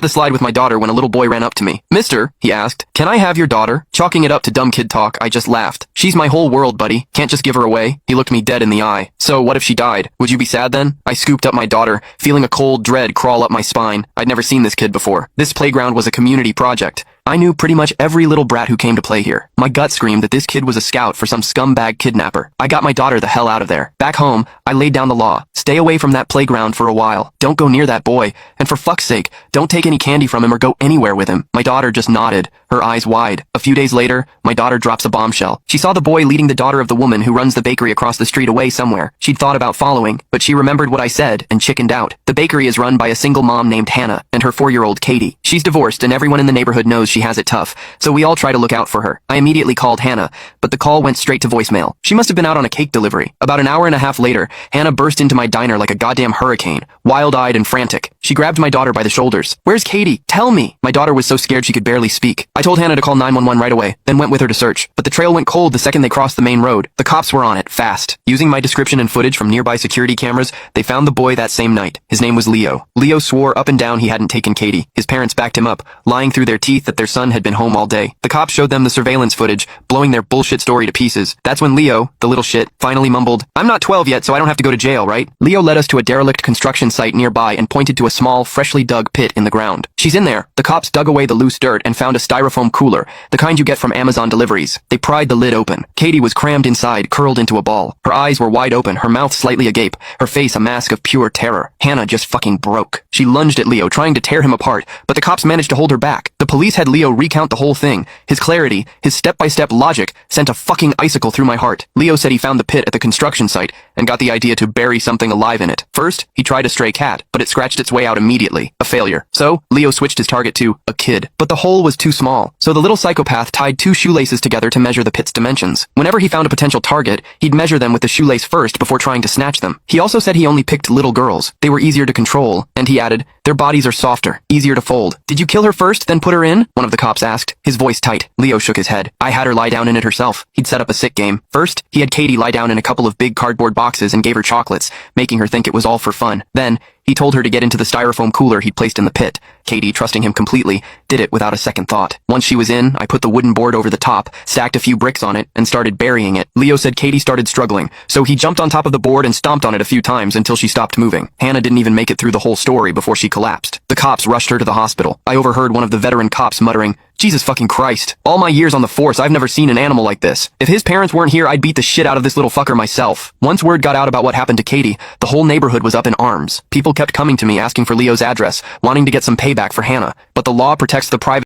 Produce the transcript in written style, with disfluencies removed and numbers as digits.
the slide with my daughter when a little boy ran up to me. "Mister," he asked, "can I have your daughter?" Chalking it up to dumb kid talk, I just laughed. "She's my whole world, buddy. Can't just give her away." He looked me dead in the eye. "So, what if she died? Would you be sad then?" I scooped up my daughter, feeling a cold dread crawl up my spine. I'd never seen this kid before. This playground was a community project. I knew pretty much every little brat who came to play here. My gut screamed that this kid was a scout for some scumbag kidnapper. I got my daughter the hell out of there. Back home, I laid down the law. Stay away from that playground for a while. Don't go near that boy. And for fuck's sake, don't take any candy from him or go anywhere with him. My daughter just nodded, her eyes wide. A few days later, my daughter drops a bombshell. She saw the boy leading the daughter of the woman who runs the bakery across the street away somewhere. She'd thought about following, but she remembered what I said and chickened out. The bakery is run by a single mom named Hannah and her 4-year-old Katie. She's divorced and everyone in the neighborhood knows she has it tough, so we all try to look out for her. I immediately called Hannah, but the call went straight to voicemail. She must have been out on a cake delivery. About an hour and a half later, Hannah burst into my diner like a goddamn hurricane, wild-eyed and frantic. She grabbed my daughter by the shoulders. "Where's Katie? Tell me!" My daughter was so scared she could barely speak. I told Hannah to call 911 right away, then went with her to search. But the trail went cold the second they crossed the main road. The cops were on it, fast. Using my description and footage from nearby security cameras, they found the boy that same night. His name was Leo. Leo swore up and down he hadn't taken Katie. His parents backed him up, lying through their teeth that their son had been home all day. The cops showed them the surveillance footage, blowing their bullshit story to pieces. That's when Leo, the little shit, finally mumbled, "I'm not 12 yet, so I don't have to go to jail, right?" Leo led us to a derelict construction site nearby and pointed to a small, freshly dug pit in the ground. "She's in there." The cops dug away the loose dirt and found a styrofoam cooler, the kind you get from Amazon deliveries. They pried the lid open. Katie was crammed inside, curled into a ball. Her eyes were wide open, her mouth slightly agape, her face a mask of pure terror. Hannah just fucking broke. She lunged at Leo, trying to tear him apart, but the cops managed to hold her back. The police had Leo recount the whole thing. His clarity, his step-by-step logic, sent a fucking icicle through my heart. Leo said he found the pit at the construction site and got the idea to bury something alive in it. First, he tried a stray cat, but it scratched its way out immediately. A failure. So, Leo switched his target to a kid. But the hole was too small, so the little psychopath tied 2 shoelaces together to measure the pit's dimensions. Whenever he found a potential target, he'd measure them with the shoelace first before trying to snatch them. He also said he only picked little girls. They were easier to control, and he added, "Their bodies are softer, easier to fold." "Did you kill her first, then put her in?" one of the cops asked, his voice tight. Leo shook his head. "I had her lie down in it herself." He'd set up a sick game. First, he had Katie lie down in a couple of big cardboard boxes and gave her chocolates, making her think it was all for fun. Then, he told her to get into the styrofoam cooler he'd placed in the pit. Katie, trusting him completely, did it without a second thought. Once she was in, I put the wooden board over the top, stacked a few bricks on it, and started burying it. Leo said Katie started struggling, so he jumped on top of the board and stomped on it a few times until she stopped moving. Hannah didn't even make it through the whole story before she collapsed. The cops rushed her to the hospital. I overheard one of the veteran cops muttering, "Jesus fucking Christ. All my years on the force, I've never seen an animal like this. If his parents weren't here, I'd beat the shit out of this little fucker myself." Once word got out about what happened to Katie, the whole neighborhood was up in arms. People kept coming to me asking for Leo's address, wanting to get some payback for Hannah. But the law protects the private